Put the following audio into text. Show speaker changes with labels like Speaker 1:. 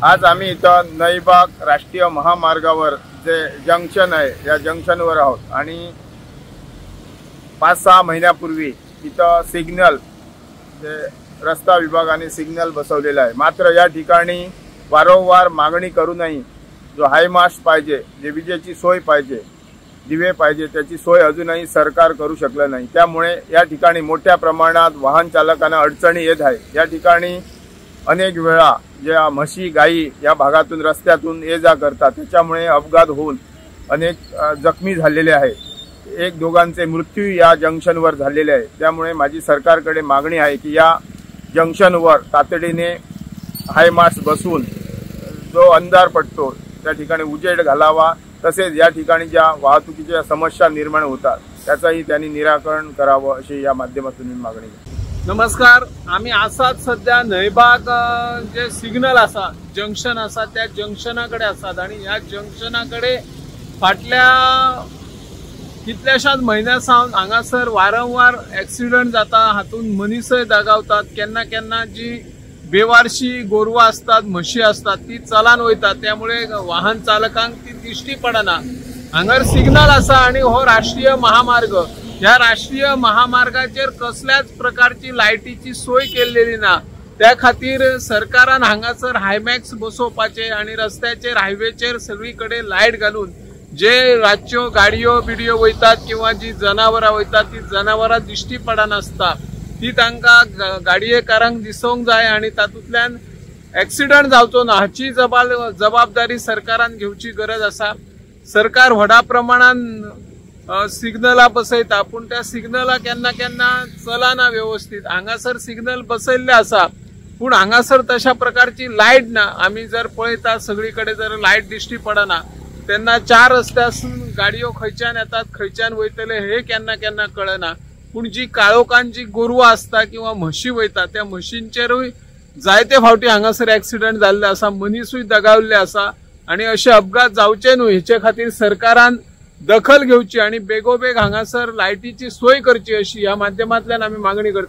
Speaker 1: आज आम्ही इथं नईबाग राष्ट्रीय महामार्गावर जे जंक्शन आहे या जंक्शनवर आहोत आणि 5-6 महिन्यापूर्वी इथं सिग्नल जे रस्ता विभागाने सिग्नल बसवलेला आहे। मात्र या ठिकाणी वारंवार मागणी करूनही जो हायमास्ट पाहिजे, जे विजेची सोय पाहिजे, दिवे पाहिजे, त्याची सोय अजूनही सरकार करू शकलं नाही। त्यामुळे या ठिकाणी मोठ्या प्रमाणात वाहन चालकांना अडचणी येत आहे। या ठिकाणी अनेक वेळा ज्या म्हशी गायी या भागातून रस्त्यातून ये जा करतात, त्याच्यामुळे अपघात होऊन अनेक जखमी झालेले आहेत। एक दोघांचे मृत्यू या जंक्शनवर झालेले आहे। त्यामुळे माझी सरकारकडे मागणी आहे की या जंक्शनवर तातडीने हायमास्ट बसवून जो अंधार पडतो त्या ठिकाणी उजेड घालावा, तसेच या ठिकाणी ज्या वाहतुकीच्या समस्या निर्माण होतात त्याचाही त्यांनी निराकरण करावं अशी या माध्यमातून मागणी आहे।
Speaker 2: नमस्कार, आम्ही आसात सध्या नईबाग जे सिग्नल आसा जंक्शन आसा त्या जंक्शनाकडे आसात आणि या जंक्शनाकडे फाटल्या कितल्याशाच म्हयन्या सावन हांगासर वारंवार ऍक्सिडेंट जाता, हातून मनीसय दगावतात। केन्ना केन्ना जी बेवारशी गोरवां असतात, म्हशी असतात ती चलान वयतात, त्यामुळे वाहन चालकांक ती दिश्टी पडना। हांगर सिग्नल आसा आणि हो राष्ट्रीय महामार्ग, ह्या राष्ट्रीय महामार्गाचेर कसल्याच प्रकारची लायटीची सोय केलेली ना। त्या खातीर सरकारान हांगासर हायमॅक्स बसोवपाचे आणि रस्त्याचेर हायवेचेर सगळीकडे लायट घालून जे रातच्यो गाडयो बिडयो वयतात किंवा जी जनावरां वयतात ती जनावरां दिश्टी पडनासता ती तांकां गाडयेकारांक दिसोंक जाय आणि तातूंतल्यान ऍक्सिडेंट जावचो ना हाची जबाबदारी सरकारान घेवची गरज आसा। सरकार व्हडा प्रमाणात सिग्नलां बसयता, पूण त्या सिग्नलां केन्ना केन्ना चलना व्यवस्थित। हांगासर सिग्नल बसयल्ले आसा पूण हांगासर तशा प्रकारची लायट ना। आमी जर पळयता सगळीकडे जर लायट दिश्टी पडना तेन्ना 4 रस्त्यासून गाडयो खंयच्यान येतात खंयच्यान वयतले हे केन्ना केन्ना कळना। पूण जी काळोखान जी गोरवां असता किंवा म्हशी वयतात त्या म्हशींचेरूय जायते फावटी हांगासर ऍक्सिडेंट जाल्ले आसा, मनीसूय दगावल्ले आसा आणि असे अपघात जावचे न्हू हेचे खातीर सरकारान दखल घेवची आणि बेगोबेग हांगासर लायटीची सोय करची अशी ह्या माध्यमांतल्यान आमी मागणी करता।